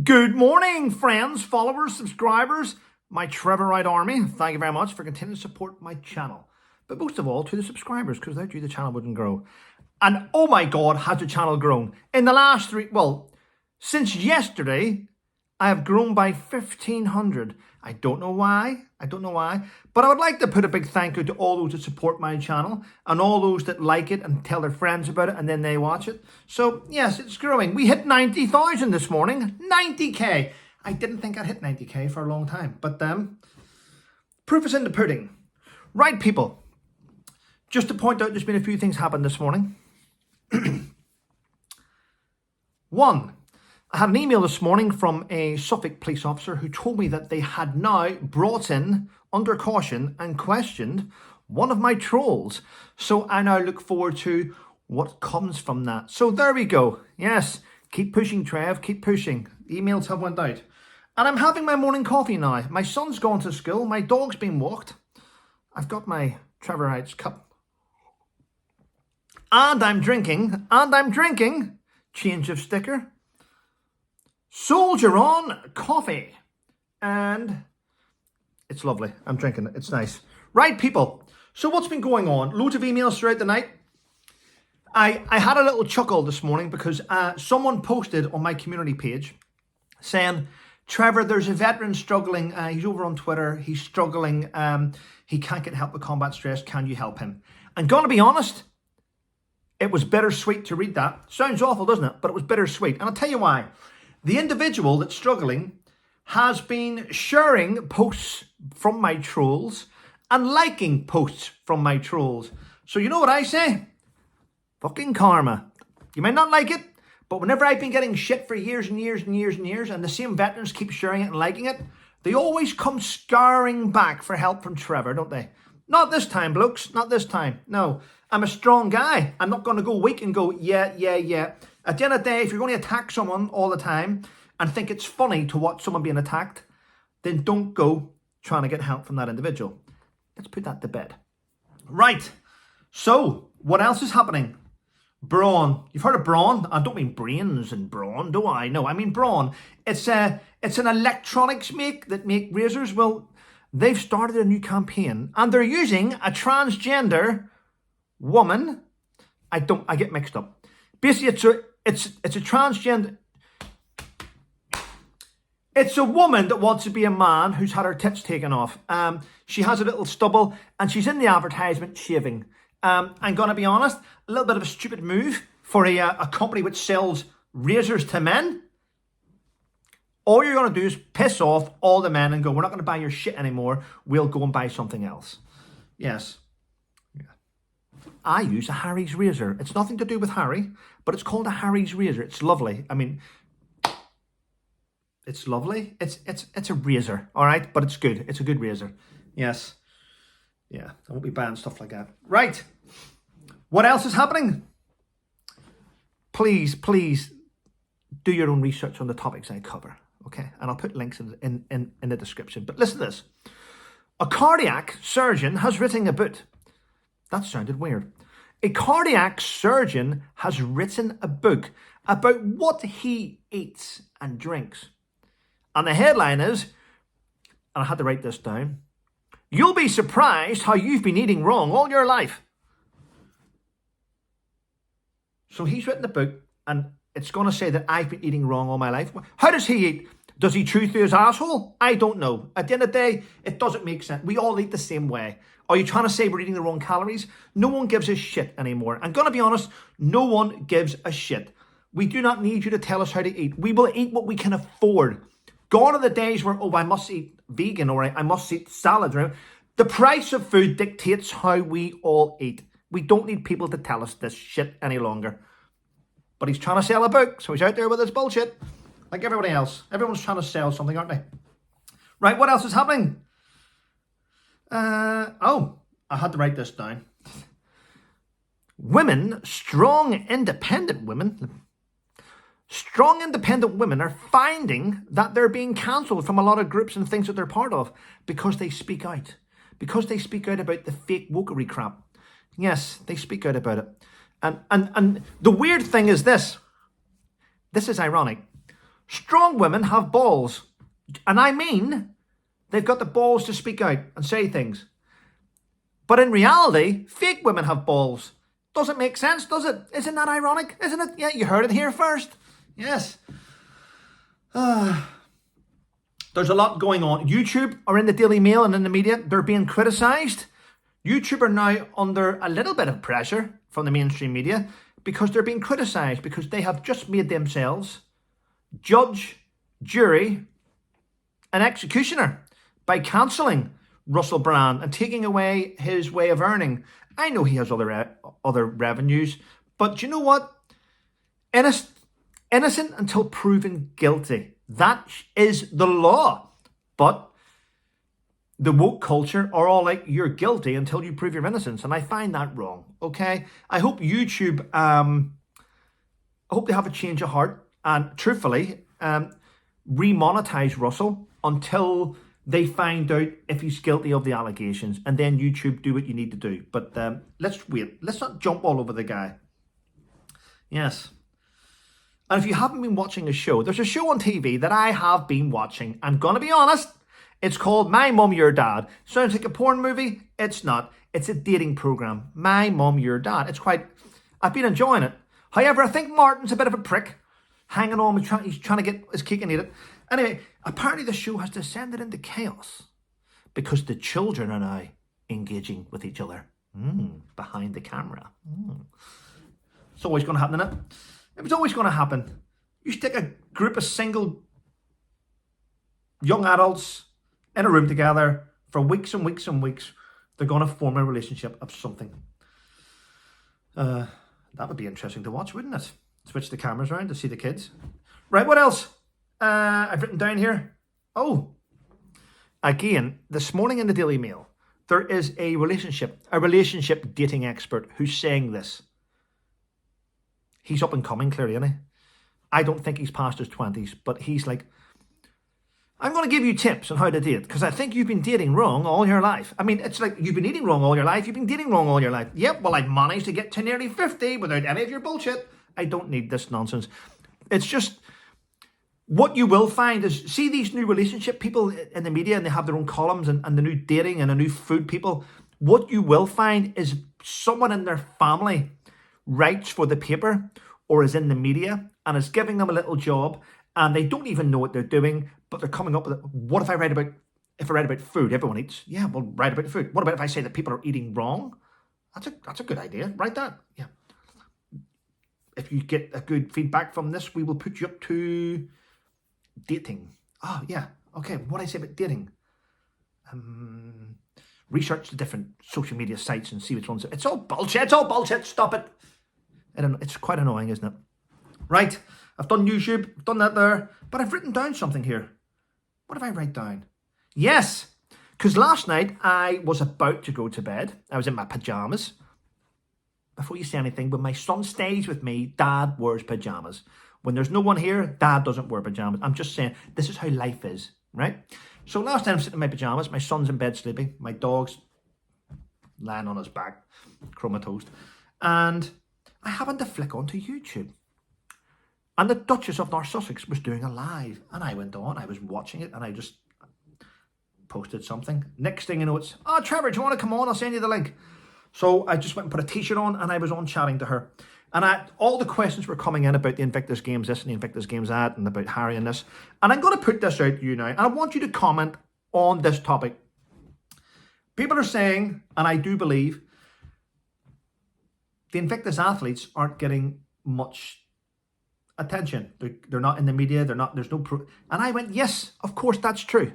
Good morning, friends, followers, subscribers, my Trevor army. Thank you very much for continuing to support my channel. But most of all, to the subscribers, because without you, the channel wouldn't grow. And oh my God, has the channel grown. In the last since yesterday, I have grown by 1,500. I don't know why. But I would like to put a big thank you to all those that support my channel and all those that like it and tell their friends about it and then they watch it. So yes, it's growing. We hit 90,000 this morning. 90k. I didn't think I'd hit 90k for a long time. But proof is in the pudding. Right, people. Just to point out, there's been a few things happen this morning. One. I had an email this morning from a Suffolk police officer who told me that they had now brought in, under caution, and questioned one of my trolls. So I now look forward to what comes from that. So there we go. Yes, keep pushing, Trev, keep pushing. Emails have went out. And I'm having my morning coffee now. My son's gone to school. My dog's been walked. I've got my Trevor Heights cup. And I'm drinking. Change of sticker. Soldier on coffee, and it's lovely. I'm drinking it. It's nice. Right, people. So what's been going on? Loads of emails throughout the night. I had a little chuckle this morning because someone posted on my community page saying, Trevor, there's a veteran struggling. He's over on Twitter. He's struggling. He can't get help with combat stress. Can you help him? I'm going to be honest. It was bittersweet to read that. Sounds awful, doesn't it? But it was bittersweet. And I'll tell you why. The individual that's struggling has been sharing posts from my trolls and liking posts from my trolls. So you know what I say? Fucking karma. You might not like it, but whenever I've been getting shit for years and years and years and years, and the same veterans keep sharing it and liking it, they always come scurrying back for help from Trevor, don't they? Not this time, blokes. Not this time. No, I'm a strong guy. I'm not going to go weak and go, yeah. At the end of the day, if you're going to attack someone all the time and think it's funny to watch someone being attacked, then don't go trying to get help from that individual. Let's put that to bed. Right. So, what else is happening? Brawn. You've heard of Brawn? I don't mean brains and brawn, do I? No, I mean Brawn. It's an electronics that make razors. Well, they've started a new campaign and they're using a transgender woman. I get mixed up. Basically, it's a transgender. It's a woman that wants to be a man who's had her tits taken off. She has a little stubble and she's in the advertisement shaving. I'm going to be honest, a little bit of a stupid move for a company which sells razors to men. All you're going to do is piss off all the men and go, we're not going to buy your shit anymore. We'll go and buy something else. Yes. I use a Harry's razor. It's nothing to do with Harry, but it's called a Harry's razor. It's lovely. I mean, it's lovely. It's a razor, all right? But it's good. It's a good razor. Yes. Yeah, I won't be buying stuff like that. Right. What else is happening? Please do your own research on the topics I cover, okay? And I'll put links in the description. But listen to this. A cardiac surgeon has written a book. That sounded weird. A cardiac surgeon has written a book about what he eats and drinks. And the headline is, and I had to write this down, you'll be surprised how you've been eating wrong all your life. So he's written a book and it's going to say that I've been eating wrong all my life. How does he eat? Does he chew through his asshole? I don't know. At the end of the day, it doesn't make sense. We all eat the same way. Are you trying to say we're eating the wrong calories? No one gives a shit anymore. I'm going to be honest, no one gives a shit. We do not need you to tell us how to eat. We will eat what we can afford. Gone are the days where, I must eat vegan or I must eat salad. Right? The price of food dictates how we all eat. We don't need people to tell us this shit any longer. But he's trying to sell a book, so he's out there with his bullshit. Like everybody else. Everyone's trying to sell something, aren't they? Right, what else is happening? I had to write this down. Strong independent women are finding that they're being cancelled from a lot of groups and things that they're part of because they speak out. Because they speak out about the fake wokery crap. Yes, they speak out about it. And the weird thing is this. This is ironic. Strong women have balls. And I mean, they've got the balls to speak out and say things. But in reality, fake women have balls. Doesn't make sense, does it? Isn't that ironic? Isn't it? Yeah, you heard it here first. Yes. There's a lot going on. YouTube are in the Daily Mail and in the media. They're being criticised. YouTube are now under a little bit of pressure from the mainstream media because they're being criticised because they have just made themselves judge, jury, and executioner by cancelling Russell Brand and taking away his way of earning. I know he has other revenues, but do you know what? Innocent until proven guilty. That is the law. But the woke culture are all like, you're guilty until you prove your innocence. And I find that wrong, okay? I hope YouTube, I hope they have a change of heart and truthfully remonetize Russell until they find out if he's guilty of the allegations. And then YouTube, do what you need to do. But let's wait. Let's not jump all over the guy. Yes. And if you haven't been watching a show, there's a show on TV that I have been watching. I'm going to be honest. It's called My Mum, Your Dad. Sounds like a porn movie. It's not. It's a dating program. My Mum, Your Dad. I've been enjoying it. However, I think Martin's a bit of a prick. Hanging on, he's trying to get his cake and eat it. Anyway, apparently the show has descended into chaos because the children are now engaging with each other behind the camera. It's always going to happen, isn't it? It was always going to happen. You stick a group of single young adults in a room together for weeks and weeks and weeks. They're going to form a relationship of something. That would be interesting to watch, wouldn't it? Switch the cameras around to see the kids. Right, what else? I've written down here. Oh, again, this morning in the Daily Mail, there is a relationship dating expert who's saying this. He's up and coming, clearly, isn't he? I don't think he's past his 20s, but he's like, I'm going to give you tips on how to date, because I think you've been dating wrong all your life. I mean, it's like, you've been eating wrong all your life, you've been dating wrong all your life. Yep, well, I've managed to get to nearly 50 without any of your bullshit. I don't need this nonsense. It's just, what you will find is, see these new relationship people in the media, and they have their own columns, and the new dating and the new food people. What you will find is someone in their family writes for the paper or is in the media and is giving them a little job, and they don't even know what they're doing, but they're coming up with, what if I write about food? Everyone eats. Yeah, well, write about food. What about if I say that people are eating wrong? That's a good idea. Write that. Yeah. If you get a good feedback from this, we will put you up to dating. Oh, yeah. Okay, what do I say about dating? Research the different social media sites and see which ones. It's all bullshit. It's all bullshit. Stop it. It's quite annoying, isn't it? Right. I've done YouTube. I've done that there. But I've written down something here. What have I write down? Yes. Because last night I was about to go to bed. I was in my pajamas. Before you say anything, when my son stays with me, Dad wears pajamas. When there's no one here, Dad doesn't wear pajamas. I'm just saying, this is how life is, right? So last night I'm sitting in my pajamas. My son's in bed sleeping. My dog's lying on his back, comatose. And I happened to flick onto YouTube. And the Duchess of North Sussex was doing a live. And I went on, I was watching it, and I just posted something. Next thing you know, it's, oh, Trevor, do you want to come on? I'll send you the link. So I just went and put a t-shirt on, and I was on chatting to her. And all the questions were coming in about the Invictus Games this and the Invictus Games that, and about Harry and this. And I'm going to put this out to you now, and I want you to comment on this topic. People are saying, and I do believe, the Invictus athletes aren't getting much attention. They're not in the media. There's no proof. And I went, yes, of course, that's true.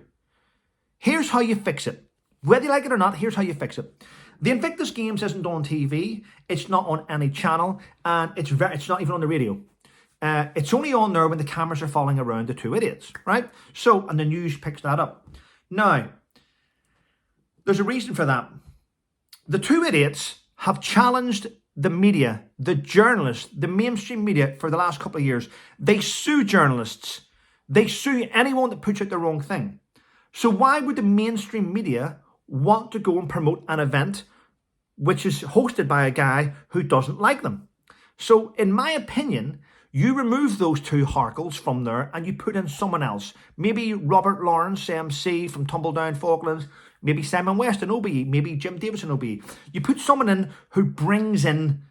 Here's how you fix it. Whether you like it or not, here's how you fix it. The Invictus Games isn't on TV. It's not on any channel. And it's not even on the radio. It's only on there when the cameras are following around the two idiots, right? So, and the news picks that up. Now, there's a reason for that. The two idiots have challenged the media, the journalists, the mainstream media for the last couple of years. They sue journalists. They sue anyone that puts out the wrong thing. So why would the mainstream media want to go and promote an event which is hosted by a guy who doesn't like them? So in my opinion, You remove those two Harkles from there and you put in someone else. Maybe Robert Lawrence, MC from Tumbledown Falklands. Maybe Simon West in OBE. Maybe Jim Davis in OBE. You put someone in who brings in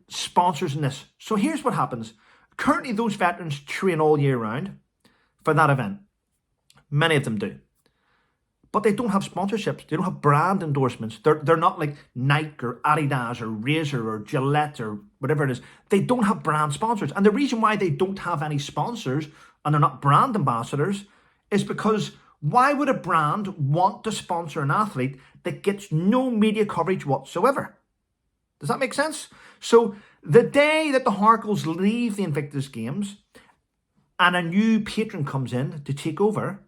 sponsors in this. So here's what happens. Currently, those veterans train all year round for that event. Many of them do. But they don't have sponsorships. They don't have brand endorsements. They're not like Nike or Adidas or Razor or Gillette or whatever it is. They don't have brand sponsors. And the reason why they don't have any sponsors and they're not brand ambassadors is because why would a brand want to sponsor an athlete that gets no media coverage whatsoever? Does that make sense? So the day that the Harkles leave the Invictus Games and a new patron comes in to take over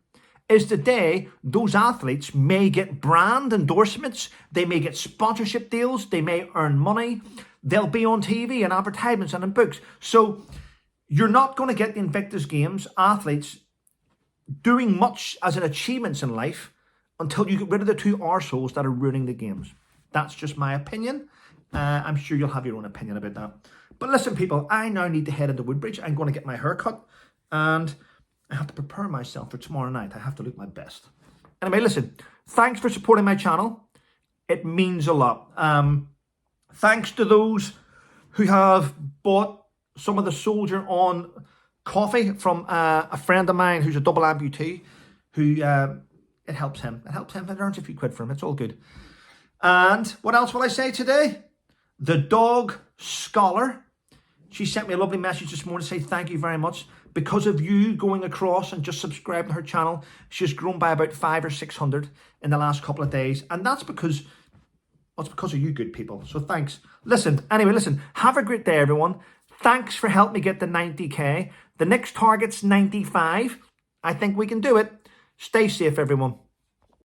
is the day those athletes may get brand endorsements, they may get sponsorship deals, they may earn money, they'll be on TV and advertisements and in books. So you're not going to get the Invictus Games athletes doing much as an achievements in life until you get rid of the two arseholes that are ruining the games. That's just my opinion. I'm sure you'll have your own opinion about that. But listen, people, I now need to head into Woodbridge. I'm going to get my hair cut and I have to prepare myself for tomorrow night. I have to look my best. Anyway, listen, thanks for supporting my channel. It means a lot. Thanks to those who have bought some of the Soldier On coffee from a friend of mine who's a double amputee, who it helps him. It helps him. It earns a few quid for him. It's all good. And what else will I say today? The dog Scholar. She sent me a lovely message this morning to say thank you very much. Because of you going across and just subscribing to her channel, she's grown by about 500 or 600 in the last couple of days. And that's because, well, it's because of you good people. So thanks. Anyway, listen, have a great day, everyone. Thanks for helping me get to 90K. The next target's 95. I think we can do it. Stay safe, everyone.